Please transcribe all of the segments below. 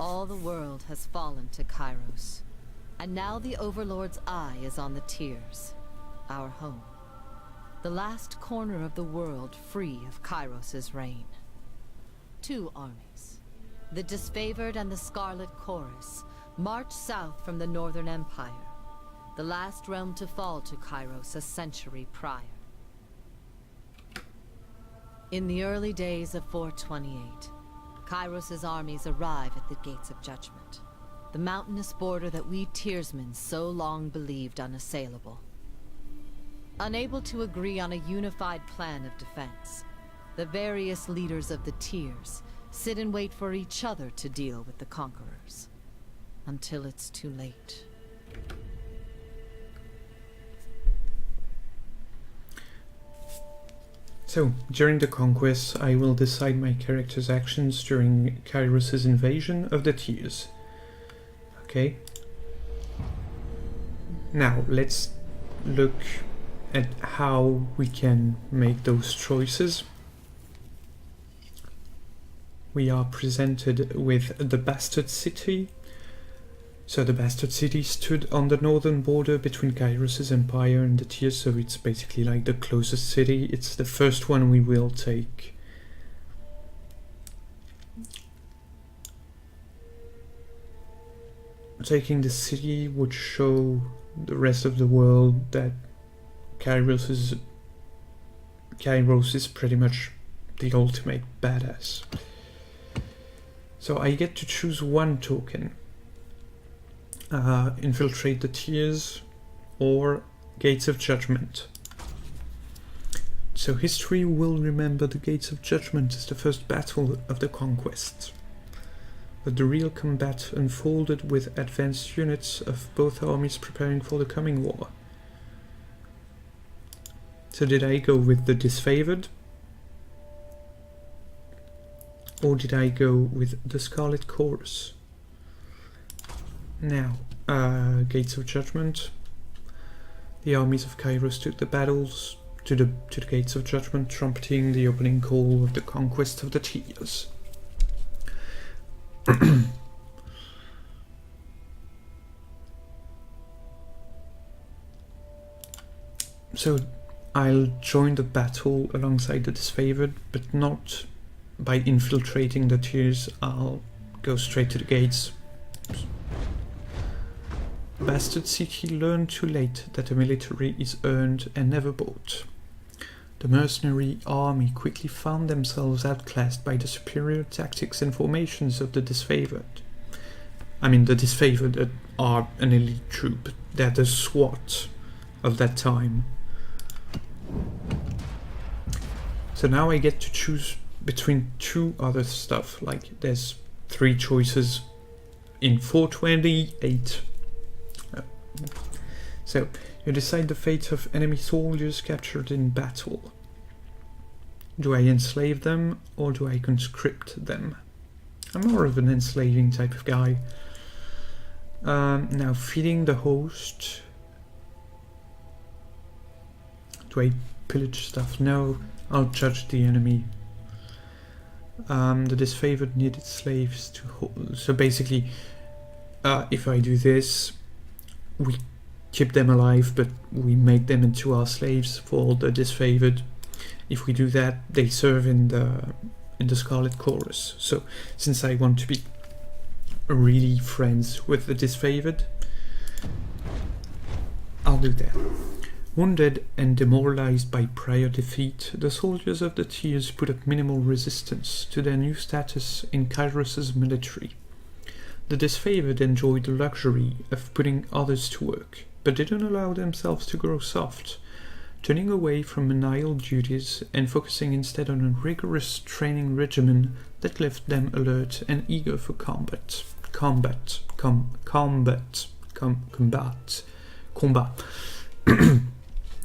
All the world has fallen to Kyros, and now the Overlord's eye is on the Tears, our home. The last corner of the world free of Kyros' reign. Two armies, the Disfavored and the Scarlet Chorus, march south from the Northern Empire, the last realm to fall to Kyros a century prior. In the early days of 428, Kyros' armies arrive at the Gates of Judgment, the mountainous border that we Tearsmen so long believed unassailable. Unable to agree on a unified plan of defense, the various leaders of the Tears sit and wait for each other to deal with the conquerors, until it's too late. So, during the Conquests, I will decide my character's actions during Kyros' invasion of the Tears. Okay. Now, let's look at how we can make those choices. We are presented with the Bastard City. So the Bastard City stood on the northern border between Kyros' empire and the Tears, so it's basically like the closest city. It's the first one we will take. Taking the city would show the rest of the world that Kyros is pretty much the ultimate badass. So I get to choose one token. Infiltrate the Tears or Gates of Judgment. So history will remember the Gates of Judgment as the first battle of the Conquests. But the real combat unfolded with advanced units of both armies preparing for the coming war. So did I go with the Disfavored? Or did I go with the Scarlet Chorus? Now, Gates of Judgment. The armies of Kyros took the battles to the Gates of Judgment, trumpeting the opening call of the conquest of the Tears. So I'll join the battle alongside the Disfavored, but not by infiltrating the Tears. I'll go straight to the gates. Bastard City learned too late that the military is earned and never bought. The mercenary army quickly found themselves outclassed by the superior tactics and formations of the Disfavored. I mean, the Disfavored are an elite troop. They're the SWAT of that time. So now I get to choose between two other stuff. Like, there's 3 choices in 428. So, you decide the fate of enemy soldiers captured in battle. Do I enslave them or do I conscript them? I'm more of an enslaving type of guy. Now, feeding the host. Do I pillage stuff? No, I'll judge the enemy. The Disfavored needed slaves to hold. So basically, if I do this, we keep them alive, but we make them into our slaves for the Disfavored. If we do that, they serve in the Scarlet Chorus. So, since I want to be really friends with the Disfavored, I'll do that. Wounded and demoralized by prior defeat, the soldiers of the Tears put up minimal resistance to their new status in Kyros' military. The Disfavored enjoyed the luxury of putting others to work, but didn't allow themselves to grow soft, turning away from menial duties and focusing instead on a rigorous training regimen that left them alert and eager for combat.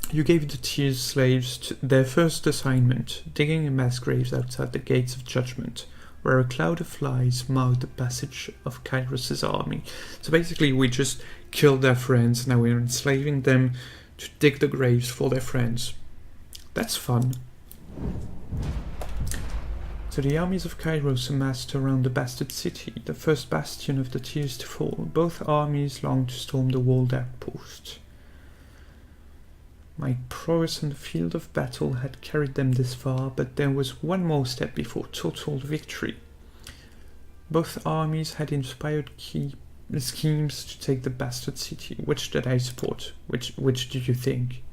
You gave the Tears slaves their first assignment, digging in mass graves outside the Gates of Judgment, where a cloud of flies marked the passage of Kyros' army. So basically we just killed their friends, now we're enslaving them to dig the graves for their friends. That's fun. So the armies of Kyros amassed around the Bastard City, the first bastion of the Tears to fall. Both armies longed to storm the walled outpost. My prowess on the field of battle had carried them this far, but there was one more step before total victory. Both armies had inspired schemes to take the Bastard City. Which did I support? Which do you think?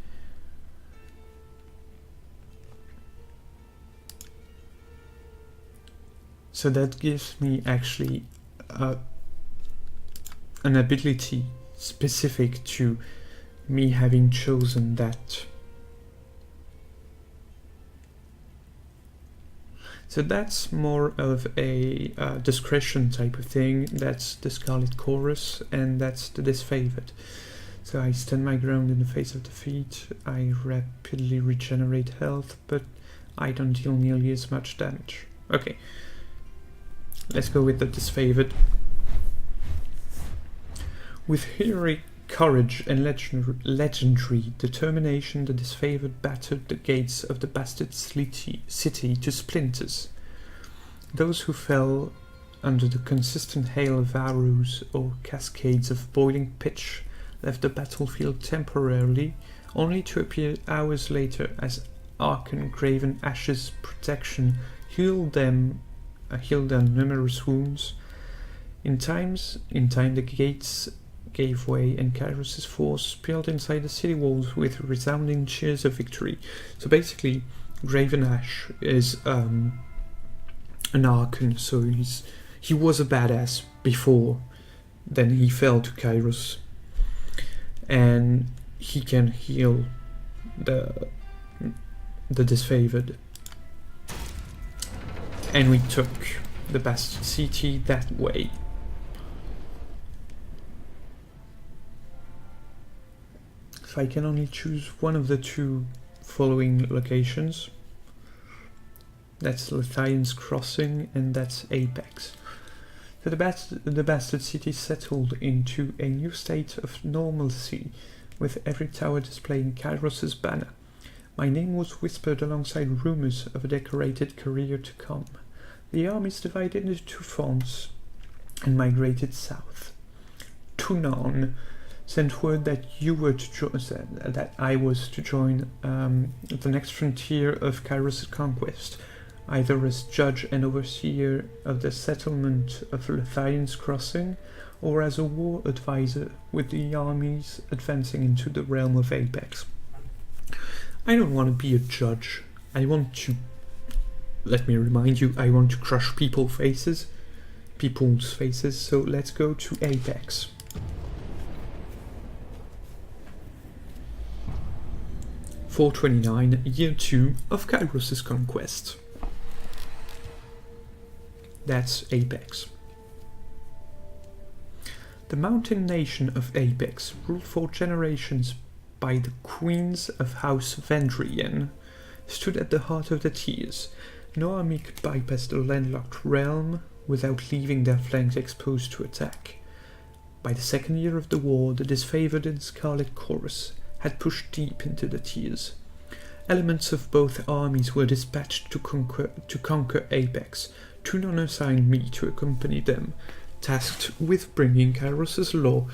So that gives me actually an ability specific to me having chosen that. So that's more of a discretion type of thing. That's the Scarlet Chorus, and that's the Disfavored. So I stand my ground in the face of defeat, I rapidly regenerate health, but I don't deal nearly as much damage. Okay, let's go with the Disfavored. With heroic courage and legendary determination, the Disfavored battered the gates of the Bastard City to splinters. Those who fell under the consistent hail of arrows or cascades of boiling pitch left the battlefield temporarily, only to appear hours later as Archon Graven Ash's protection healed their numerous wounds. In time the gates gave way and Kyros' force spilled inside the city walls with resounding cheers of victory. So basically, Graven Ash is an Archon, so he was a badass before, then he fell to Kyros, and he can heal the Disfavored. And we took the Bastard City that way. So I can only choose one of the two following locations. That's Lithian's Crossing and that's Apex. So the Bastard City settled into a new state of normalcy, with every tower displaying Kyros' banner. My name was whispered alongside rumors of a decorated career to come. The armies divided into two fronts and migrated south. Tunon sent word that I was to join the next frontier of Kyros' conquest, either as judge and overseer of the settlement of Lithian's Crossing, or as a war advisor with the armies advancing into the realm of Apex. I don't want to be a judge. I want to, let me remind you, I want to crush people's faces, so let's go to Apex. (429) Year 2 of Kyros' conquest. That's Apex. The mountain nation of Apex, ruled for generations by the queens of House Vendrian, stood at the heart of the Tears. No army could bypass the landlocked realm without leaving their flanks exposed to attack. By the second year of the war, the Disfavored and Scarlet Chorus had pushed deep into the Tears. Elements of both armies were dispatched to conquer Apex. Tunon assigned me to accompany them, tasked with bringing Kyros' law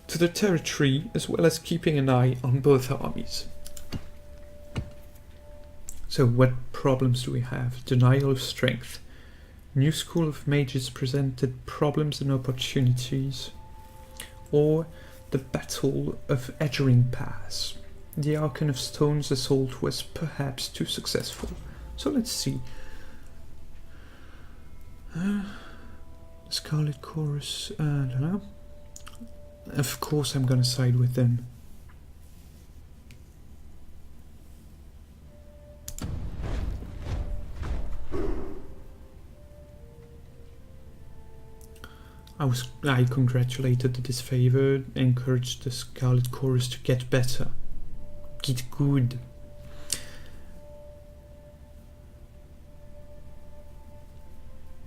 to the territory as well as keeping an eye on both armies. So what problems do we have? Denial of strength. New school of mages presented problems and opportunities. Or the Battle of Edgering Pass. The Archon of Stone's assault was perhaps too successful. So let's see. Scarlet Chorus, I don't know. Of course I'm gonna side with them. I congratulated the Disfavored, encouraged the Scarlet Chorus to get better. Get good.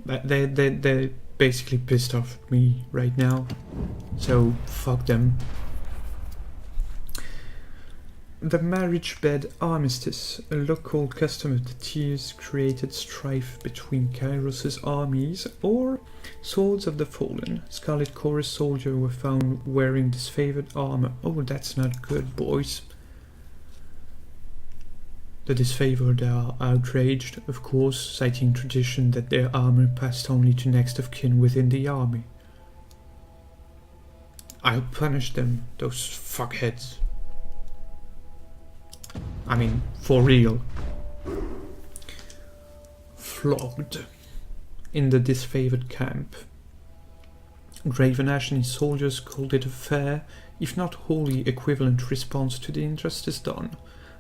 They're basically pissed off at me right now, so fuck them. The marriage bed armistice, a local custom of the Tears, created strife between Kyros' armies, or Swords of the Fallen. Scarlet Chorus soldiers were found wearing disfavored armor. Oh, that's not good, boys. The disfavored are outraged, of course, citing tradition that their armor passed only to next of kin within the army. I'll punish them, those fuckheads. I mean, for real. Flogged. In the disfavored camp. Ravenash and his soldiers called it a fair, if not wholly equivalent response to the injustice done.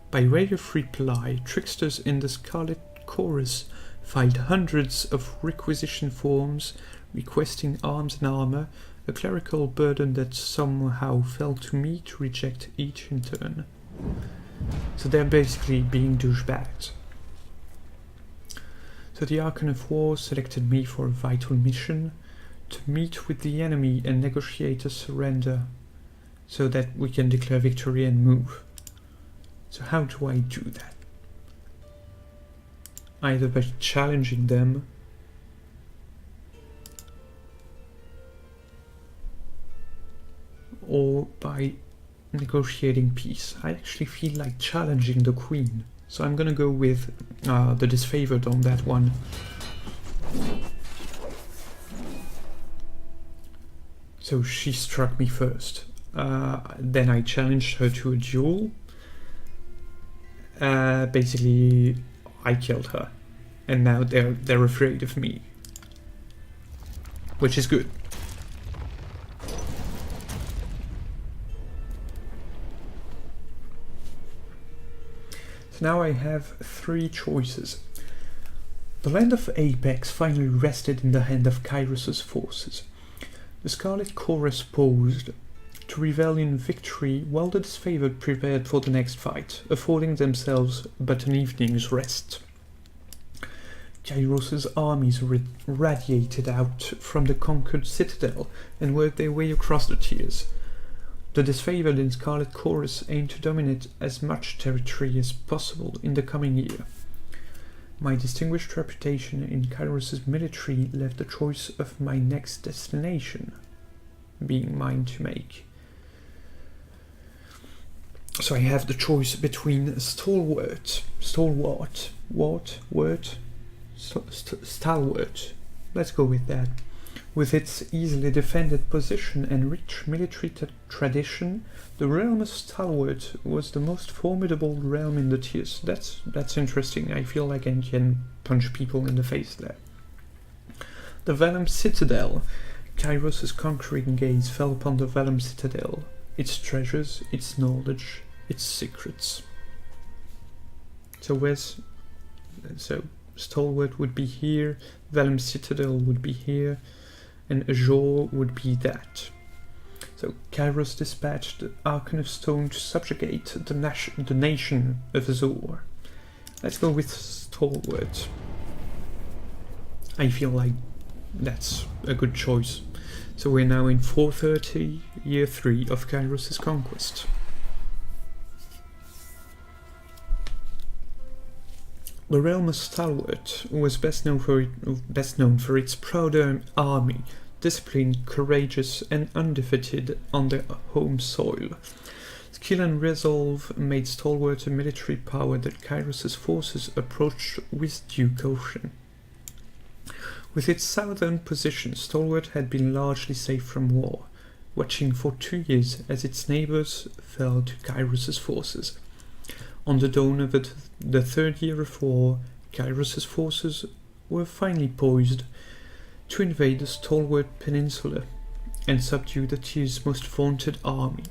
By way of reply, tricksters in the Scarlet Chorus filed hundreds of requisition forms requesting arms and armor, a clerical burden that somehow fell to me to reject each in turn. So they're basically being douchebags. So the Archon of War selected me for a vital mission, to meet with the enemy and negotiate a surrender, so that we can declare victory and move. So how do I do that? Either by challenging them, or by negotiating peace. I actually feel like challenging the Queen, so I'm gonna go with the disfavored on that one. So she struck me first. Then I challenged her to a duel. Basically, I killed her, and now they're afraid of me, which is good. So now I have three choices. The land of Apex finally rested in the hand of Kyros' forces. The Scarlet Chorus posed to revel in victory while the disfavored prepared for the next fight, affording themselves but an evening's rest. Kyros' armies radiated out from the conquered citadel and worked their way across the tiers. The disfavored in Scarlet Chorus aimed to dominate as much territory as possible in the coming year. My distinguished reputation in Kyros' military left the choice of my next destination being mine to make. So I have the choice between stalwart, let's go with that. With its easily defended position and rich military tradition, the realm of Stalwart was the most formidable realm in the tiers. That's interesting. I feel like I can punch people in the face there. The Vellum Citadel. Kyros' conquering gaze fell upon the Vellum Citadel, its treasures, its knowledge, its secrets. So Stalwart would be here, Vellum Citadel would be here, and Azure would be that. So Kyros dispatched the Archon of Stone to subjugate the nation of Azure. Let's go with Stalwart. I feel like that's a good choice. So we're now in 430, year 3 of Kyros' conquest. The realm of Stalwart was best known for its proud army, disciplined, courageous, and undefeated on their home soil. Skill and resolve made Stalwart a military power that Kyros' forces approached with due caution. With its southern position, Stalwart had been largely safe from war, watching for 2 years as its neighbours fell to Kyros' forces. On the dawn of the third year of war, Kyros' forces were finally poised to invade the Stalwart Peninsula and subdue the tier's most vaunted army.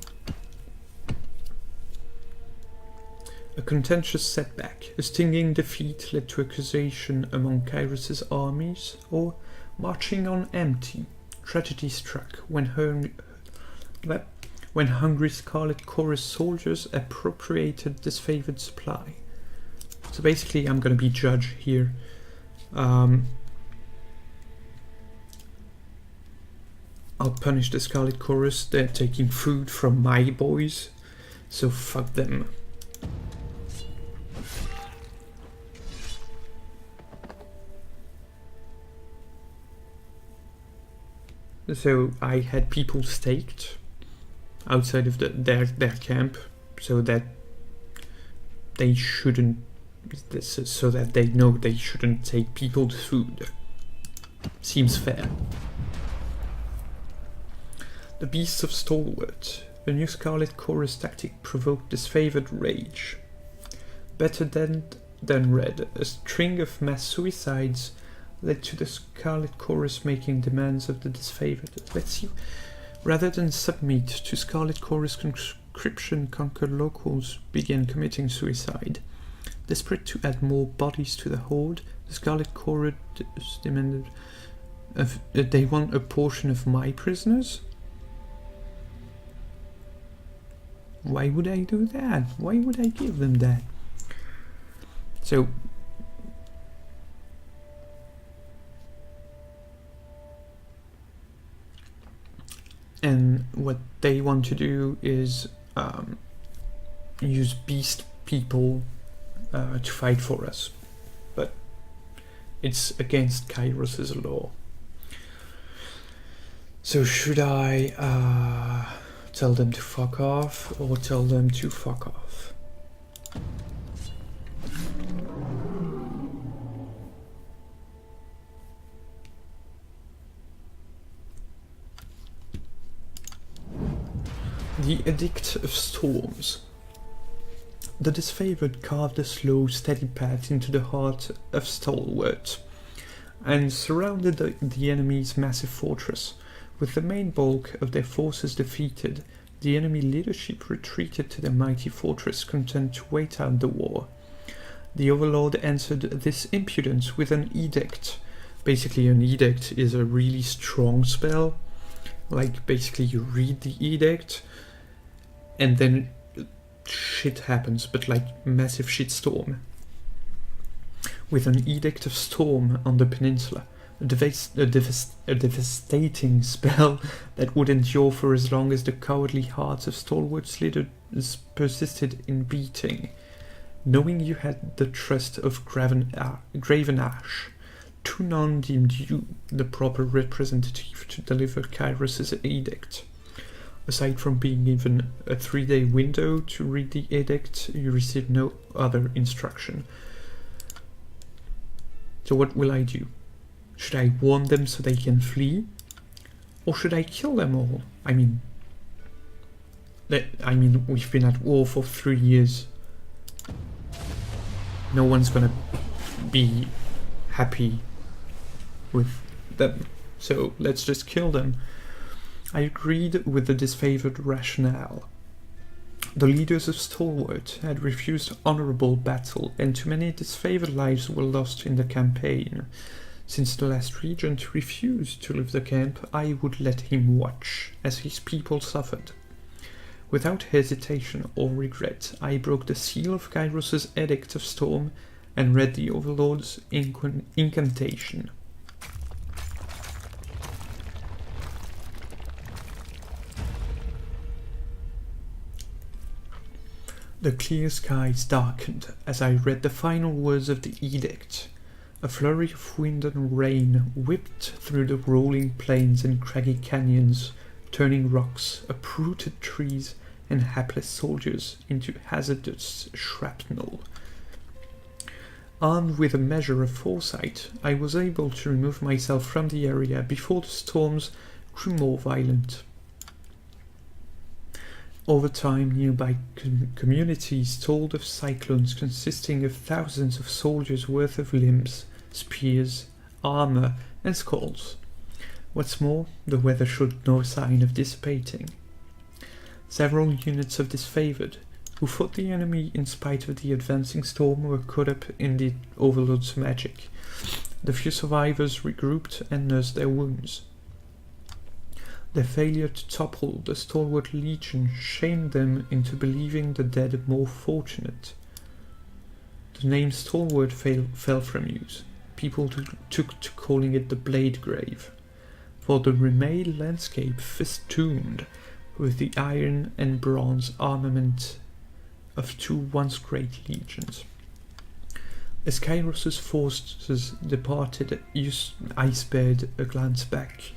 A contentious setback, a stinging defeat led to accusation among Kyros' armies, or marching on empty. Tragedy struck when hungry Scarlet Chorus soldiers appropriated disfavored supply. So basically I'm gonna be judge here. I'll punish the Scarlet Chorus. They're taking food from my boys, so fuck them. So I had people staked outside of their camp, so that they shouldn't, so that they know they shouldn't take people's food. Seems fair. The Beasts of Stalwart. The new Scarlet Chorus tactic provoked disfavored rage. Better than red, a string of mass suicides led to the Scarlet Chorus making demands of the disfavored. Let's see. Rather than submit to Scarlet Chorus conscription, conquered locals began committing suicide. Desperate to add more bodies to the horde, the Scarlet Chorus demanded they want a portion of my prisoners? Why would I do that? Why would I give them that? So, and what they want to do is use beast people to fight for us, but it's against Kyros' law. So should I tell them to fuck off or tell them to fuck off? The Edict of Storms. The disfavored carved a slow, steady path into the heart of Stalwart and surrounded the enemy's massive fortress. With the main bulk of their forces defeated, the enemy leadership retreated to the mighty fortress, content to wait out the war. The Overlord answered this impudence with an edict. Basically, an edict is a really strong spell. Like, basically you read the edict, and then shit happens, but like massive shitstorm. With an Edict of Storm on the peninsula, a devastating spell that would endure for as long as the cowardly hearts of Stalwart's leaders persisted in beating. Knowing you had the trust of Graven Ash, Tunon deemed you the proper representative to deliver Kyros' edict. Aside from being given a 3-day window to read the edict, you received no other instruction. So what will I do? Should I warn them so they can flee? Or should I kill them all? I mean, we've been at war for 3 years. No one's gonna be happy with them, so let's just kill them. I agreed with the disfavored rationale. The leaders of Stalwart had refused honorable battle, and too many disfavored lives were lost in the campaign. Since the last regent refused to leave the camp, I would let him watch as his people suffered. Without hesitation or regret, I broke the seal of Kyros' Edict of Storm and read the Overlord's incantation. The clear skies darkened as I read the final words of the edict. A flurry of wind and rain whipped through the rolling plains and craggy canyons, turning rocks, uprooted trees, and hapless soldiers into hazardous shrapnel. Armed with a measure of foresight, I was able to remove myself from the area before the storms grew more violent. Over time, nearby communities told of cyclones consisting of thousands of soldiers' worth of limbs, spears, armor, and skulls. What's more, the weather showed no sign of dissipating. Several units of disfavored, who fought the enemy in spite of the advancing storm, were caught up in the Overlord's magic. The few survivors regrouped and nursed their wounds. Their failure to topple the Stalwart Legion shamed them into believing the dead more fortunate. The name Stalwart fell from use. People took to calling it the Blade Grave, for the remade landscape festooned with the iron and bronze armament of two once great legions. As Kyros' forces departed, I spared a glance back.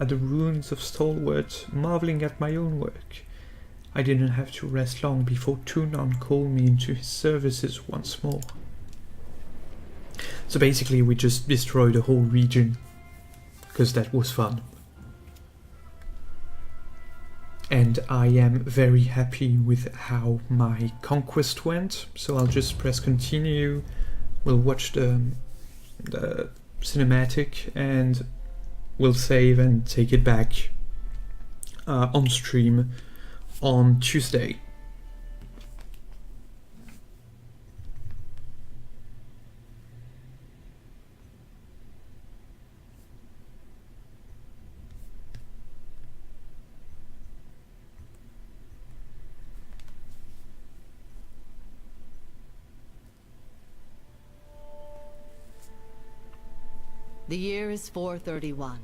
at the ruins of Stalwart, marveling at my own work. I didn't have to rest long before Tunon called me into his services once more. So basically we just destroyed the whole region, because that was fun. And I am very happy with how my conquest went, so I'll just press continue. We'll watch the cinematic and we'll save and take it back on stream on Tuesday. The year is 431,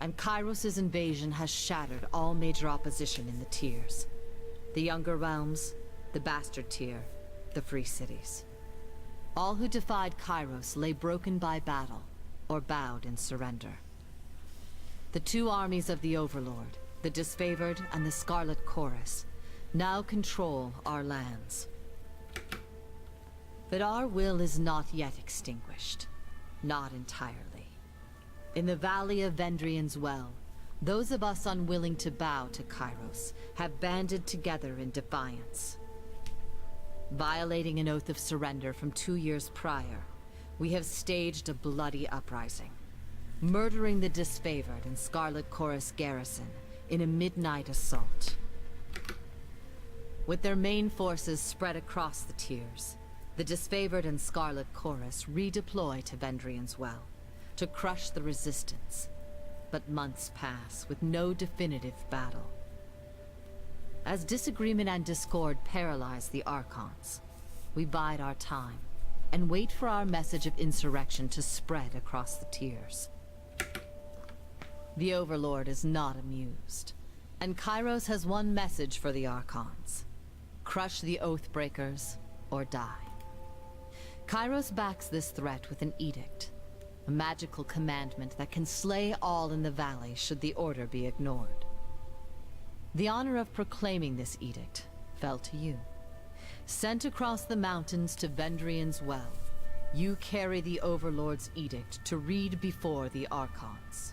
and Kyros' invasion has shattered all major opposition in the tiers. The Younger Realms, the Bastard Tier, the Free Cities. All who defied Kyros lay broken by battle, or bowed in surrender. The two armies of the Overlord, the Disfavored and the Scarlet Chorus, now control our lands. But our will is not yet extinguished. Not entirely. In the Valley of Vendrian's Well, those of us unwilling to bow to Kyros have banded together in defiance. Violating an oath of surrender from 2 years prior, we have staged a bloody uprising, murdering the Disfavored and Scarlet Chorus garrison in a midnight assault. With their main forces spread across the tiers, the Disfavored and Scarlet Chorus redeploy to Vendrian's Well to crush the resistance, but months pass with no definitive battle. As disagreement and discord paralyze the Archons, we bide our time and wait for our message of insurrection to spread across the tiers. The Overlord is not amused, and Kyros has one message for the Archons: crush the Oathbreakers or die. Kyros backs this threat with an edict, a magical commandment that can slay all in the valley should the order be ignored. The honor of proclaiming this edict fell to you. Sent across the mountains to Vendrian's Well, you carry the Overlord's edict to read before the Archons.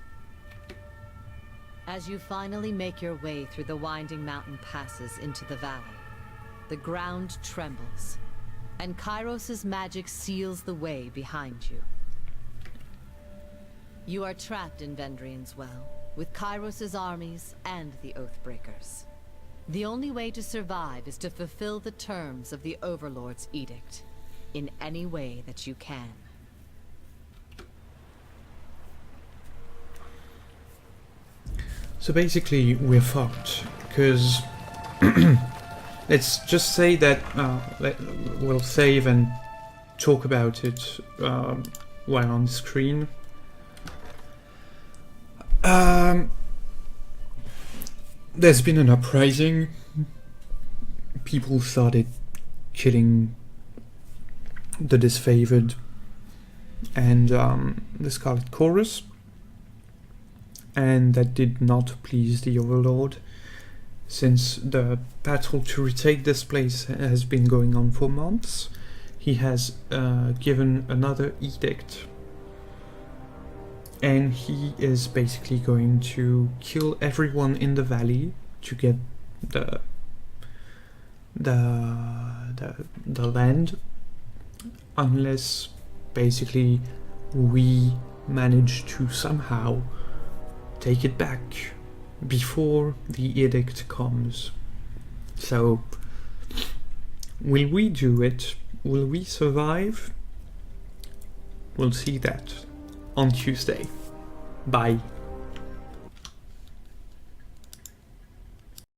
As you finally make your way through the winding mountain passes into the valley, the ground trembles, and Kyros' magic seals the way behind you. You are trapped in Vendrian's Well, with Kyros' armies and the Oathbreakers. The only way to survive is to fulfill the terms of the Overlord's edict, in any way that you can. So basically we're fucked, because let's just say that we'll save and talk about it while on the screen. There's been an uprising. People started killing the Disfavored and the Scarlet Chorus, and that did not please the Overlord, since the battle to retake this place has been going on for months. He has given another edict, and he is basically going to kill everyone in the valley to get the land, unless basically we manage to somehow take it back before the edict comes. So, will we do it? Will we survive? We'll see that on Tuesday. Bye.